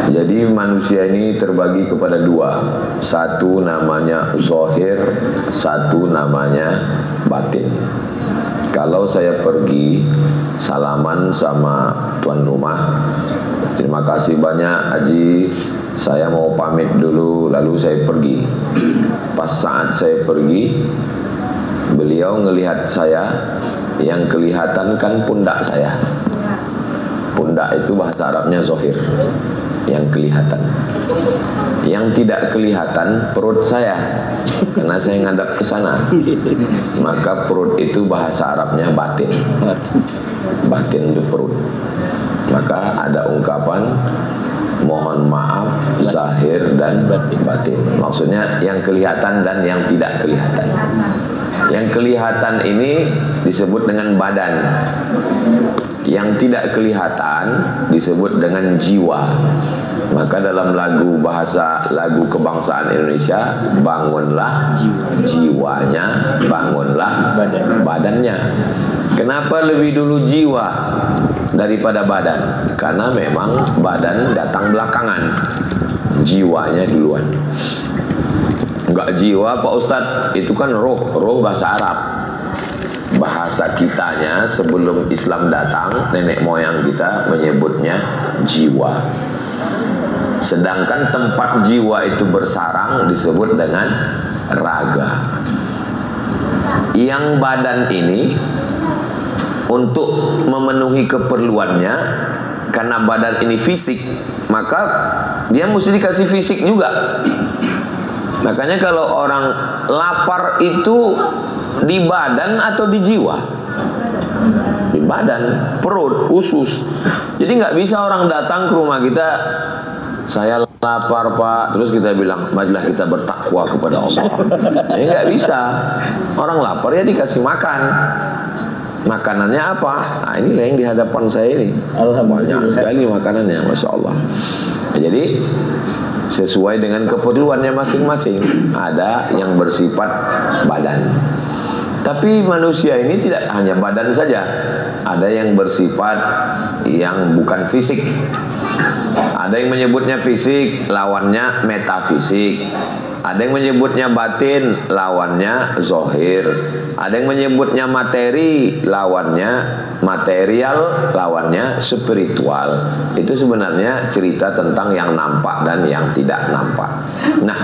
Jadi manusia ini terbagi kepada dua. Satu namanya zahir, satu namanya batin. Kalau saya pergi salaman sama tuan rumah, terima kasih banyak Haji, saya mau pamit dulu, lalu saya pergi. Pas saat saya pergi, beliau ngelihat saya, yang kelihatan kan pundak saya. Pundak itu bahasa Arabnya zahir, yang kelihatan. Yang tidak kelihatan perut saya, karena saya ngadap ke sana. Maka perut itu bahasa Arabnya batin. Batin itu perut. Maka ada ungkapan mohon maaf zahir dan batin. Maksudnya yang kelihatan dan yang tidak kelihatan. Yang kelihatan ini disebut dengan badan. Yang tidak kelihatan disebut dengan jiwa. Maka dalam bahasa lagu kebangsaan Indonesia, bangunlah jiwanya, bangunlah badannya. Kenapa lebih dulu jiwa daripada badan? Karena memang badan datang belakangan, jiwanya duluan. Enggak jiwa Pak Ustadz, itu kan roh bahasa Arab. Bahasa kitanya sebelum Islam datang, nenek moyang kita menyebutnya jiwa. Sedangkan tempat jiwa itu bersarang disebut dengan raga. Yang badan ini untuk memenuhi keperluannya, karena badan ini fisik, maka dia mesti dikasih fisik juga. Makanya kalau orang lapar itu di badan atau di jiwa? Di badan, perut, usus. Jadi nggak bisa orang datang ke rumah kita, saya lapar Pak, terus kita bilang marilah kita bertakwa kepada Allah. Ya nggak bisa. Orang lapar ya dikasih makan. Makanannya apa? Nah inilah yang di hadapan saya ini. Banyak sekali makanannya, Masya Allah. Nah, jadi sesuai dengan keperluannya masing-masing. Ada yang bersifat badan. Tapi manusia ini tidak hanya badan saja. Ada yang bersifat yang bukan fisik. Ada yang menyebutnya fisik, lawannya metafisik. Ada yang menyebutnya batin, lawannya zahir. Ada yang menyebutnya materi, lawannya material, lawannya spiritual. Itu sebenarnya cerita tentang yang nampak dan yang tidak nampak. Nah,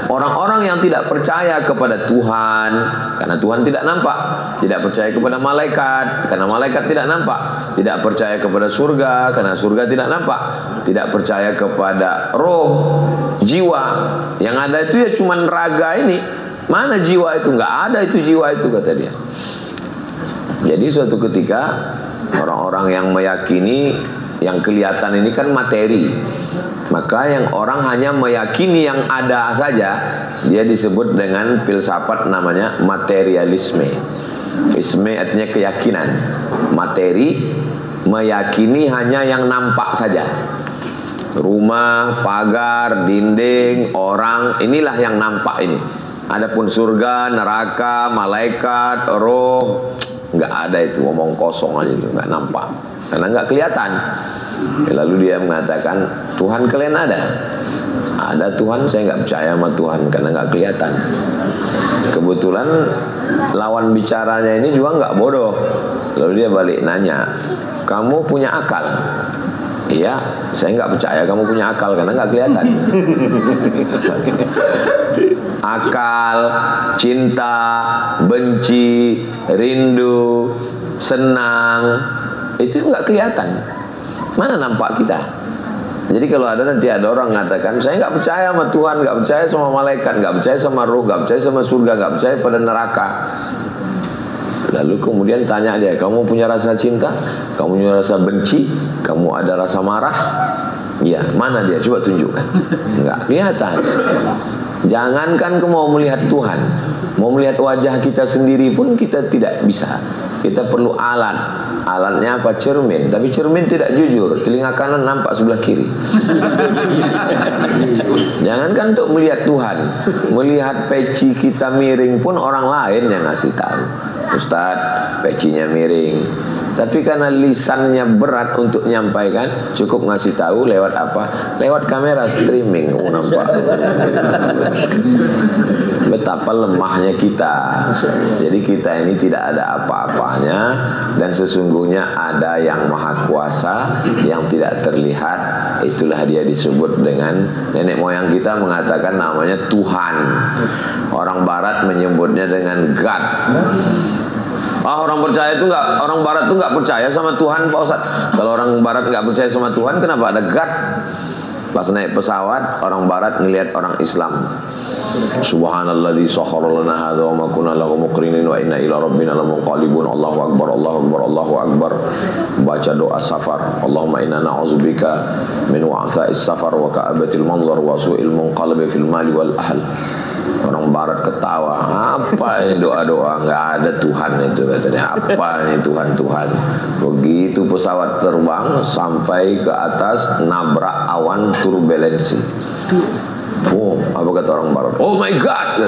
orang-orang yang tidak percaya kepada Tuhan, karena Tuhan tidak nampak, tidak percaya kepada malaikat, karena malaikat tidak nampak, tidak percaya kepada surga, karena surga tidak nampak, tidak percaya kepada roh, jiwa, yang ada itu ya cuman raga ini. Mana jiwa itu? Nggak ada itu jiwa itu, kata dia. Jadi suatu ketika orang-orang yang meyakini yang kelihatan ini kan materi, maka yang orang hanya meyakini yang ada saja, dia disebut dengan filsafat namanya materialisme. Isme artinya keyakinan. Materi meyakini hanya yang nampak saja. Rumah, pagar, dinding, orang, inilah yang nampak ini. Adapun surga, neraka, malaikat, roh, nggak ada itu, ngomong kosong aja itu, nggak nampak, karena nggak kelihatan. Lalu dia mengatakan, Tuhan kalian ada? Ada Tuhan, saya nggak percaya sama Tuhan karena nggak kelihatan. Kebetulan lawan bicaranya ini juga nggak bodoh. Lalu dia balik nanya, kamu punya akal? Iya, saya nggak percaya kamu punya akal karena nggak kelihatan. Akal, cinta, benci, rindu, senang, itu nggak kelihatan. Mana nampak kita? Jadi kalau ada nanti ada orang mengatakan, saya nggak percaya sama Tuhan, nggak percaya sama malaikat, nggak percaya sama roh, nggak percaya sama surga, nggak percaya pada neraka. Lalu kemudian tanya dia, kamu punya rasa cinta? Kamu punya rasa benci? Kamu ada rasa marah? Ya, mana dia? Coba tunjukkan. Nggak kelihatan. Jangankan kamu mau melihat Tuhan, mau melihat wajah kita sendiri pun kita tidak bisa. Kita perlu alat. Alatnya apa? Cermin. Tapi cermin tidak jujur. Telinga kanan nampak sebelah kiri. Jangankan untuk melihat Tuhan, melihat peci kita miring pun orang lain yang ngasih tahu. Ustadz, pecinya miring. Tapi karena lisannya berat untuk menyampaikan, cukup ngasih tahu lewat apa? Lewat kamera streaming. Nampak betapa lemahnya kita. Jadi kita ini tidak ada apa-apanya, dan sesungguhnya ada yang maha kuasa yang tidak terlihat. Itulah dia disebut dengan, nenek moyang kita mengatakan namanya Tuhan. Orang barat menyebutnya dengan God. Orang percaya itu enggak, orang barat itu enggak percaya sama Tuhan, Pak Ustaz. Kalau orang barat enggak percaya sama Tuhan, kenapa ada God? Pas naik pesawat, orang barat ngelihat orang Islam. Subhanalladzi sakhkhara lana hadza wa ma kunna lahu muqrinin wa inna ila rabbina lamunqalibun. Allahu akbar, Allahu akbar, Allahu akbar. Baca doa safar. Allahumma inna na'udzubika min wa'sa'is safar wa ka'abatil manzar wa su'il munqalabi fil mali wal ahl. Orang barat ketawa, apa ini doa-doa, nggak ada Tuhan itu katanya, apa ini Tuhan-Tuhan. Begitu pesawat terbang sampai ke atas, nabrak awan turbulensi. Oh, apa kata orang barat? Oh my God,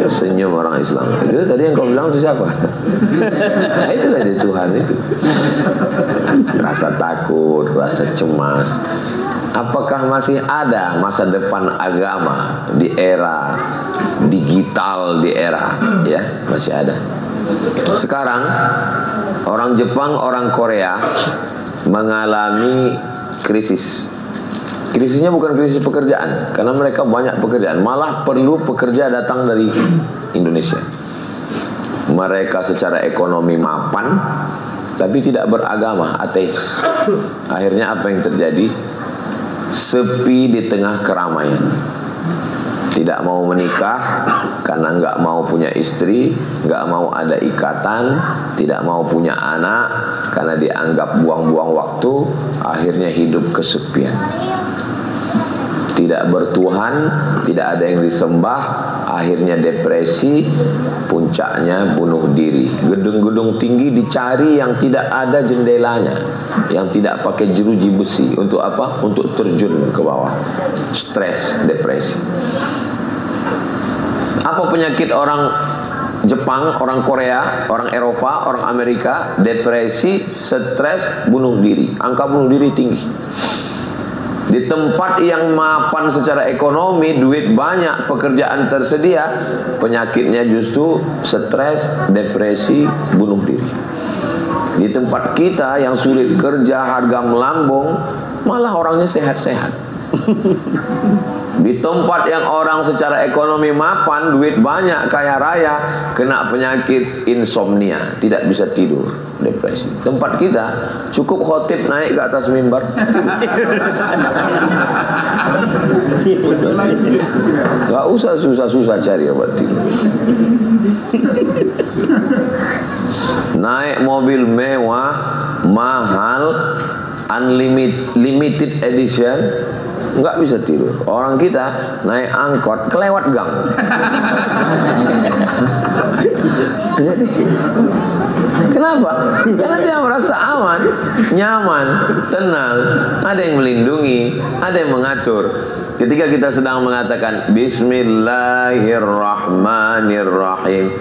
senyum orang Islam. Itu tadi yang kau bilang itu siapa? Nah, itulah dia Tuhan itu. Rasa takut, rasa cemas. Apakah masih ada masa depan agama di era digital, di era ya? Masih ada. Sekarang orang Jepang, orang Korea mengalami krisis. Krisisnya bukan krisis pekerjaan, karena mereka banyak pekerjaan, malah perlu pekerja datang dari Indonesia. Mereka secara ekonomi mapan, tapi tidak beragama, ateis. Akhirnya apa yang terjadi? Sepi di tengah keramaian. Tidak mau menikah karena nggak mau punya istri, nggak mau ada ikatan, tidak mau punya anak karena dianggap buang-buang waktu. Akhirnya hidup kesepian. Tidak bertuhan, tidak ada yang disembah, akhirnya depresi, puncaknya bunuh diri. Gedung-gedung tinggi dicari yang tidak ada jendelanya, yang tidak pakai jeruji besi. Untuk apa? Untuk terjun ke bawah. Stres, depresi. Apa penyakit orang Jepang, orang Korea, orang Eropa, orang Amerika? Depresi, stres, bunuh diri. Angka bunuh diri tinggi. Di tempat yang mapan secara ekonomi, duit banyak, pekerjaan tersedia, penyakitnya justru stres, depresi, bunuh diri. Di tempat kita yang sulit kerja, harga melambung, malah orangnya sehat-sehat. Di tempat yang orang secara ekonomi mapan, duit banyak, kaya raya, kena penyakit insomnia, tidak bisa tidur, depresi. Tempat kita cukup khotib naik ke atas mimbar, gak usah susah-susah cari obat tidur. Naik mobil mewah, mahal, limited edition, nggak bisa tidur. Orang kita naik angkot kelewat gang. Jadi kenapa? Karena dia merasa aman, nyaman, tenang, ada yang melindungi, ada yang mengatur. Ketika kita sedang mengatakan Bismillahirrahmanirrahim,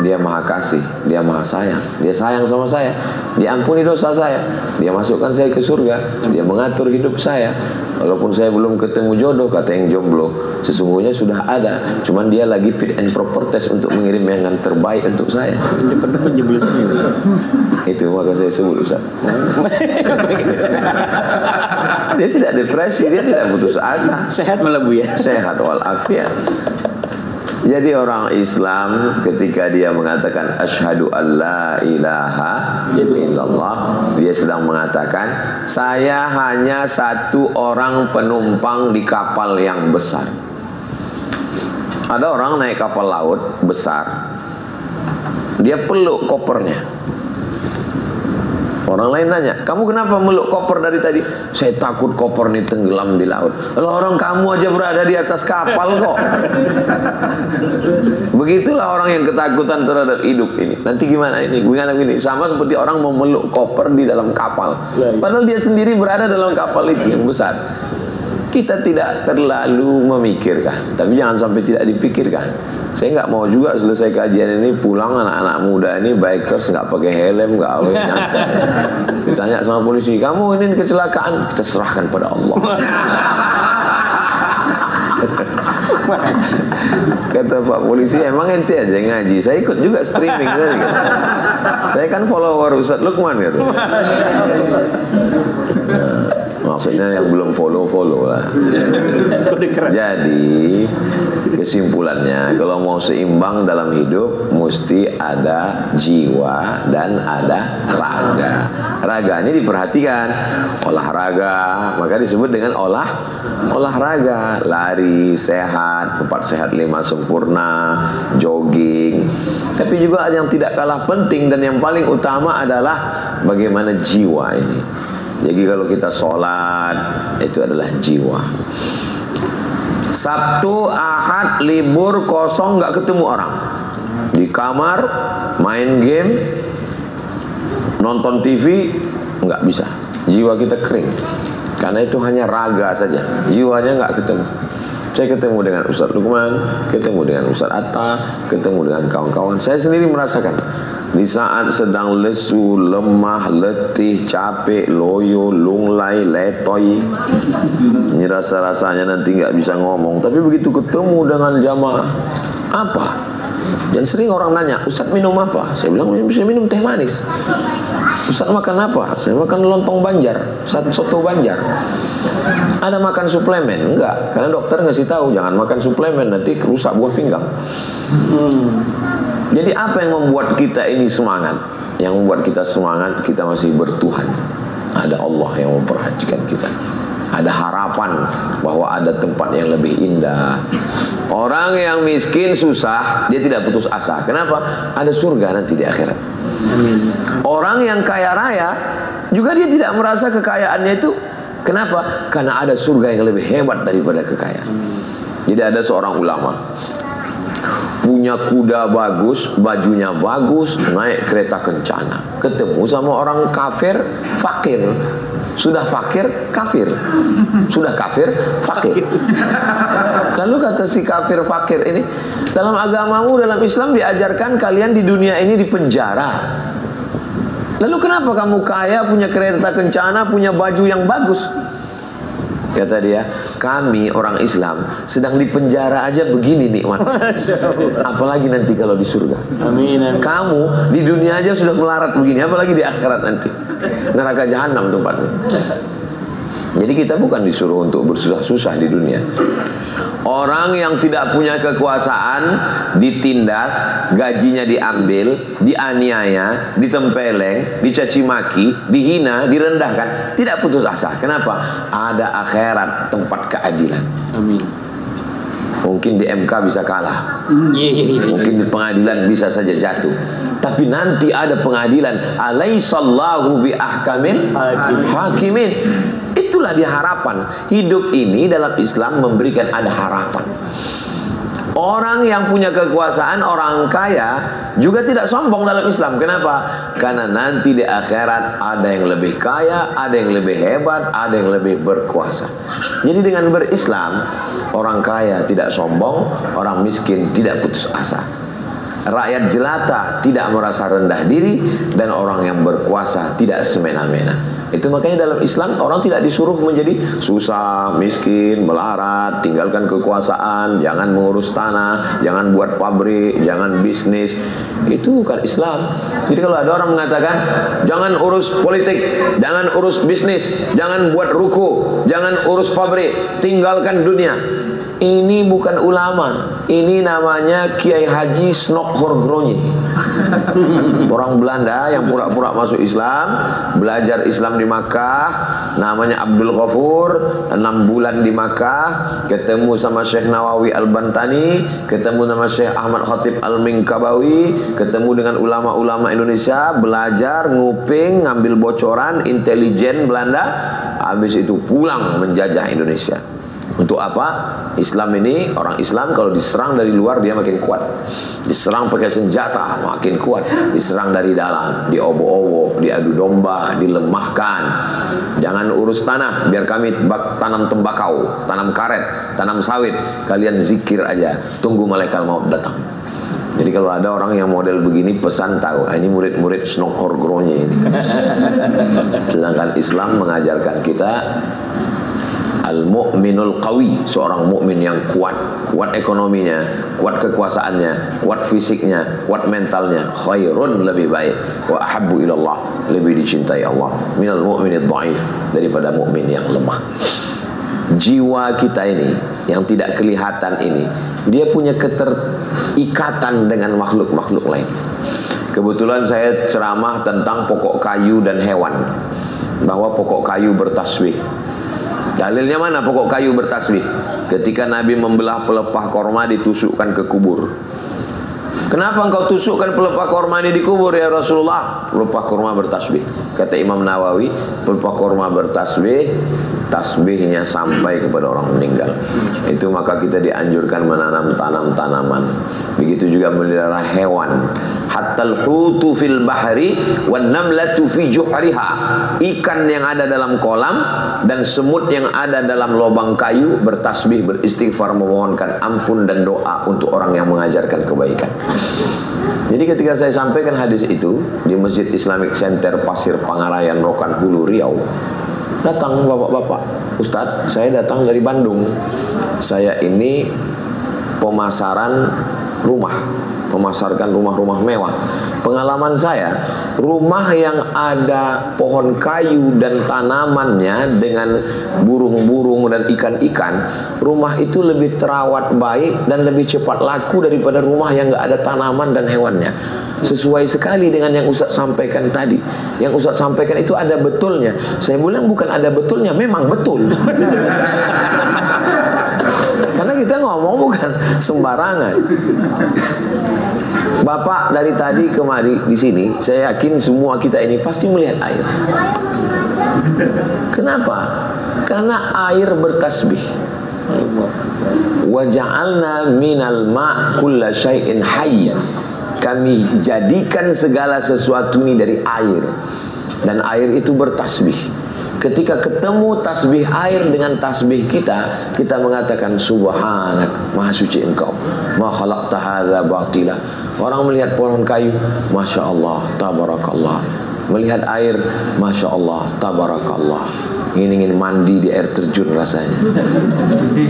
dia maha kasih, dia maha sayang, dia sayang sama saya, dia ampuni dosa saya, dia masukkan saya ke surga, dia mengatur hidup saya. Walaupun saya belum ketemu jodoh, kata yang jomblo, sesungguhnya sudah ada, cuman dia lagi fit and proper test untuk mengirim yang terbaik untuk saya. Itu maka saya sebut Ustaz. Dia tidak depresi, dia tidak putus asa, sehat malah Bu ya, sehat walafiat. Jadi orang Islam ketika dia mengatakan asyhadu alla ilaha illallah, dia sedang mengatakan saya hanya satu orang penumpang di kapal yang besar. Ada orang naik kapal laut besar, dia peluk kopernya. Orang lain nanya, kamu kenapa meluk koper dari tadi? Saya takut koper ini tenggelam di laut. Lalu orang kamu aja berada di atas kapal kok. Begitulah orang yang ketakutan terhadap hidup ini. Nanti gimana ini? Begini, sama seperti orang mau meluk koper di dalam kapal. Padahal dia sendiri berada dalam kapal itu yang besar. kita tidak terlalu memikirkan, tapi jangan sampai tidak dipikirkan. Saya nggak mau juga selesai kajian ini pulang anak-anak muda ini bikers nggak pakai helm, nggak apa nyantai. Ditanya sama polisi, kamu ini kecelakaan, kita serahkan pada Allah. Kata Pak polisi, emang ente aja yang ngaji, saya ikut juga streaming saya, gitu. Saya kan follower Ustadz Lukman gitu. Maksudnya yang belum follow lah. Jadi kesimpulannya, kalau mau seimbang dalam hidup mesti ada jiwa dan ada raga. Raganya diperhatikan, olahraga, maka disebut dengan olahraga. Lari sehat, 4 sehat 5 sempurna, jogging. Tapi juga yang tidak kalah penting dan yang paling utama adalah bagaimana jiwa ini. Jadi kalau kita sholat, itu adalah jiwa. Sabtu, Ahad, libur, kosong, nggak ketemu orang. Di kamar, main game, nonton TV, nggak bisa. Jiwa kita kering. Karena itu hanya raga saja. Jiwanya nggak ketemu. Saya ketemu dengan Ustadz Lukman, ketemu dengan Ustadz Atta, ketemu dengan kawan-kawan. Saya sendiri merasakan. Di saat sedang lesu, lemah, letih, capek, loyo, lunglai, letoy, ini rasa-rasanya nanti nggak bisa ngomong. Tapi begitu ketemu dengan jamaah, apa? Dan sering orang nanya, Ustadz minum apa? Saya bilang, saya minum teh manis. Ustadz makan apa? Saya makan lontong Banjar, soto Banjar. Ada makan suplemen? Enggak, karena dokter ngasih tahu jangan makan suplemen, nanti rusak buah pinggang. Jadi apa yang membuat kita ini semangat? Yang membuat kita semangat, kita masih bertuhan. Ada Allah yang memperhatikan kita. Ada harapan bahwa ada tempat yang lebih indah. Orang yang miskin susah, dia tidak putus asa. Kenapa? Ada surga nanti di akhirat. Amin. Orang yang kaya raya juga dia tidak merasa kekayaannya itu. Kenapa? Karena ada surga yang lebih hebat daripada kekayaan. Jadi ada seorang ulama punya kuda bagus, bajunya bagus, naik kereta kencana, ketemu sama orang kafir, fakir. Sudah fakir, kafir. Sudah kafir, fakir. Lalu kata si kafir fakir ini, dalam agamamu, dalam Islam diajarkan kalian di dunia ini dipenjara. Lalu kenapa kamu kaya, punya kereta kencana, punya baju yang bagus? Kata dia, kami orang Islam sedang dipenjara aja begini nikmat. Apalagi nanti kalau di surga. Amin, amin. Kamu di dunia aja sudah melarat begini, apalagi di akhirat nanti. Neraka jahanam tempatnya. Jadi kita bukan disuruh untuk bersusah-susah di dunia. Orang yang tidak punya kekuasaan ditindas, gajinya diambil, dianiaya, ditempeleng, dicaci maki, dihina, direndahkan, tidak putus asa. Kenapa? Ada akhirat, tempat keadilan. Amin. Mungkin di MK bisa kalah, mungkin di pengadilan bisa saja jatuh, tapi nanti ada pengadilan. Alaihissallahu bi ahkamil hakimin. Itulah dia harapan. Hidup ini dalam Islam memberikan ada harapan. Orang yang punya kekuasaan, orang kaya juga tidak sombong dalam Islam. Kenapa? Karena nanti di akhirat ada yang lebih kaya, ada yang lebih hebat, ada yang lebih berkuasa. Jadi dengan berislam, orang kaya tidak sombong, orang miskin tidak putus asa. Rakyat jelata tidak merasa rendah diri, dan orang yang berkuasa tidak semena-mena. Itu makanya dalam Islam orang tidak disuruh menjadi susah, miskin, melarat, tinggalkan kekuasaan, jangan mengurus tanah, jangan buat pabrik, jangan bisnis. Itu bukan Islam. Jadi kalau ada orang mengatakan jangan urus politik, jangan urus bisnis, jangan buat ruko, jangan urus pabrik, tinggalkan dunia, ini bukan ulama. Ini namanya Kiai Haji Snokhorgroni, orang Belanda yang pura-pura masuk Islam, belajar Islam di Makkah, namanya Abdul Ghafur, 6 bulan di Makkah, ketemu sama Syekh Nawawi Al-Bantani, ketemu sama Syekh Ahmad Khatib Al-Minkabawi, ketemu dengan ulama-ulama Indonesia, belajar, nguping, ngambil bocoran, intelijen Belanda, habis itu pulang menjajah Indonesia. Untuk apa? Islam ini, orang Islam kalau diserang dari luar dia makin kuat, diserang pakai senjata makin kuat, diserang dari dalam, diobo-obo, diadu domba, dilemahkan. Jangan urus tanah, biar kami tanam tembakau, tanam karet, tanam sawit. Kalian zikir aja, tunggu malaikat maut datang. Jadi kalau ada orang yang model begini, pesan tahu, ini murid-murid Snok Horgronya ini. Sedangkan Islam mengajarkan kita al-mu'minul qawi, seorang mukmin yang kuat, kuat ekonominya, kuat kekuasaannya, kuat fisiknya, kuat mentalnya, khairun, lebih baik, wa ahabbu ilallah, lebih dicintai Allah, minal mu'minid dhaif, daripada mukmin yang lemah. Jiwa kita ini yang tidak kelihatan ini, dia punya keterikatan dengan makhluk-makhluk lain. Kebetulan saya ceramah tentang pokok kayu dan hewan, bahwa pokok kayu bertasbih. Dalilnya mana pokok kayu bertasbih? Ketika Nabi membelah pelepah korma, ditusukkan ke kubur. Kenapa engkau tusukkan pelepah korma ini di kubur ya Rasulullah? Pelepah korma bertasbih. Kata Imam Nawawi, pelepah korma bertasbih, tasbihnya sampai kepada orang meninggal. Itu maka kita dianjurkan menanam tanaman. Begitu juga melihara hewan. Hattal hutu fil bahri wan namlatu fi juhriha. Ikan yang ada dalam kolam dan semut yang ada dalam lubang kayu bertasbih, beristighfar, memohonkan ampun dan doa untuk orang yang mengajarkan kebaikan. Jadi ketika saya sampaikan hadis itu di Masjid Islamic Center Pasir Pangarayan, Rokan Hulu, Riau, datang bapak-bapak, Ustadz, saya datang dari Bandung. Saya ini pemasaran rumah, memasarkan rumah-rumah mewah. Pengalaman saya, rumah yang ada pohon kayu dan tanamannya dengan burung-burung dan ikan-ikan, rumah itu lebih terawat baik dan lebih cepat laku daripada rumah yang nggak ada tanaman dan hewannya. Sesuai sekali dengan yang Ustaz sampaikan tadi. Yang Ustaz sampaikan itu ada betulnya. Saya bilang bukan ada betulnya, memang betul. Karena kita ngomong bukan sembarangan. Bapak dari tadi kemari di sini, saya yakin semua kita ini pasti melihat air. Kenapa? Karena air bertasbih. Wa ja'alna minal ma' kulla syai'in hayy. Kami jadikan segala sesuatu ini dari air. Dan air itu bertasbih. Ketika ketemu tasbih air dengan tasbih kita, kita mengatakan subhanak, maha suci engkau, ma khalaqta hadza batila. Orang melihat pohon kayu, masya Allah, tabarakallah. Melihat air, masya Allah, tabarakallah. Ingin mandi di air terjun rasanya.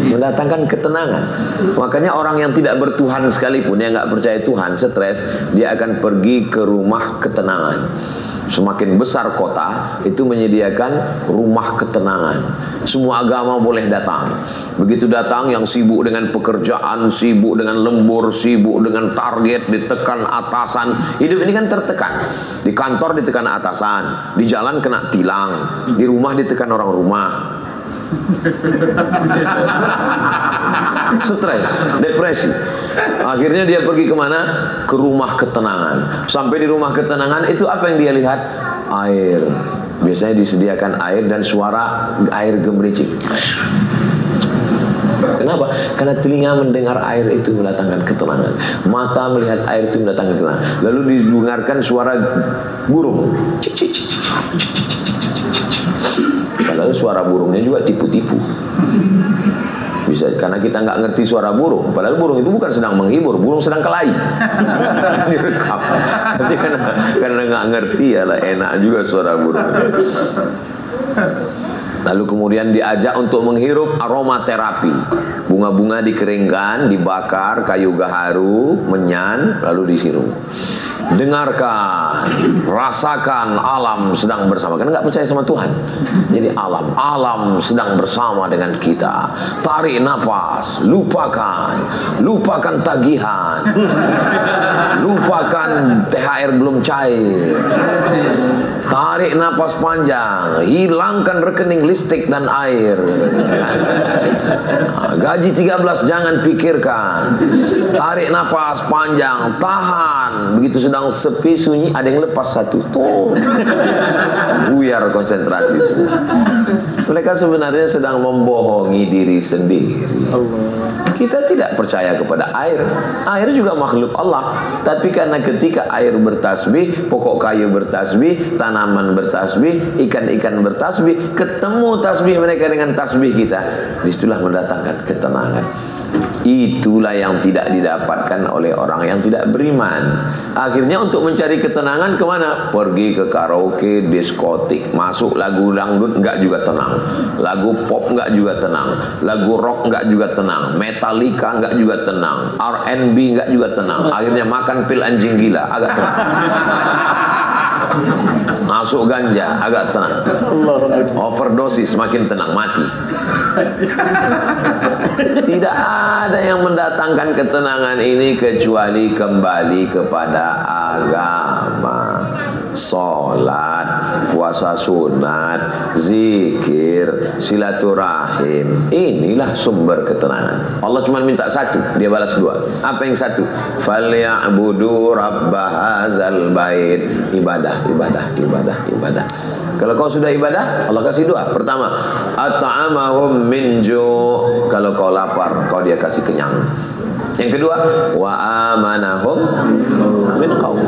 Mendatangkan ketenangan. Makanya orang yang tidak bertuhan sekalipun, yang nggak percaya Tuhan, stres, dia akan pergi ke rumah ketenangan. Semakin besar kota, itu menyediakan rumah ketenangan. Semua agama boleh datang. Begitu datang, yang sibuk dengan pekerjaan, sibuk dengan lembur, sibuk dengan target, ditekan atasan. Hidup ini kan tertekan. Di kantor ditekan atasan, di jalan kena tilang, di rumah ditekan orang rumah. Stres, depresi. Akhirnya dia pergi kemana? Ke rumah ketenangan. Sampai di rumah ketenangan itu apa yang dia lihat? Air. Biasanya disediakan air dan suara air gemericik. Kenapa? Karena telinga mendengar air itu mendatangkan ketenangan, mata melihat air itu mendatangkan ketenangan. Lalu didengarkan suara burung. Padahal suara burungnya juga tipu-tipu. Bisa, karena kita nggak ngerti suara burung. Padahal burung itu bukan sedang menghibur, burung sedang kelahi. Direkam. Tapi karena nggak ngerti ya lah, enak juga suara burung. Lalu kemudian diajak untuk menghirup aromaterapi. Bunga-bunga dikeringkan, dibakar, kayu gaharu, menyan, lalu disirup. Dengarkan, rasakan alam sedang bersama. Karena nggak percaya sama Tuhan. Jadi alam sedang bersama dengan kita. Tarik nafas, lupakan tagihan, lupakan THR belum cair. Tarik nafas panjang, hilangkan rekening listrik dan air. Gaji 13 jangan pikirkan. Tarik nafas panjang, tahan. Begitu sedang sepi sunyi, ada yang lepas satu. Tuh. Buyar konsentrasi semua. Mereka sebenarnya sedang membohongi diri sendiri. Kita tidak percaya kepada air. Air juga makhluk Allah. Tapi karena ketika air bertasbih, pokok kayu bertasbih, tanaman bertasbih, ikan-ikan bertasbih, ketemu tasbih mereka dengan tasbih kita, disitulah mendatangkan ketenangan. Itulah yang tidak didapatkan oleh orang yang tidak beriman. Akhirnya untuk mencari ketenangan kemana? Pergi ke karaoke, diskotik, masuk lagu dangdut enggak juga tenang, lagu pop enggak juga tenang, lagu rock enggak juga tenang, Metallica enggak juga tenang, R&B enggak juga tenang. Akhirnya makan pil anjing gila, agak tenang. Masuk ganja, agak tenang. Overdosis, makin tenang, mati. Tidak ada yang mendatangkan ketenangan ini kecuali kembali kepada agama. Sholat, puasa sunat, zikir, silaturahim, inilah sumber ketenangan. Allah cuma minta satu, dia balas dua. Apa yang satu? Falyabudu rabbahazal bait. Ibadah, ibadah, ibadah, ibadah. Kalau kau sudah ibadah, Allah kasih doa. Pertama, at'amahum min ju'. Kalau kau lapar, kau dia kasih kenyang. Yang kedua, wa amanahum min khauf.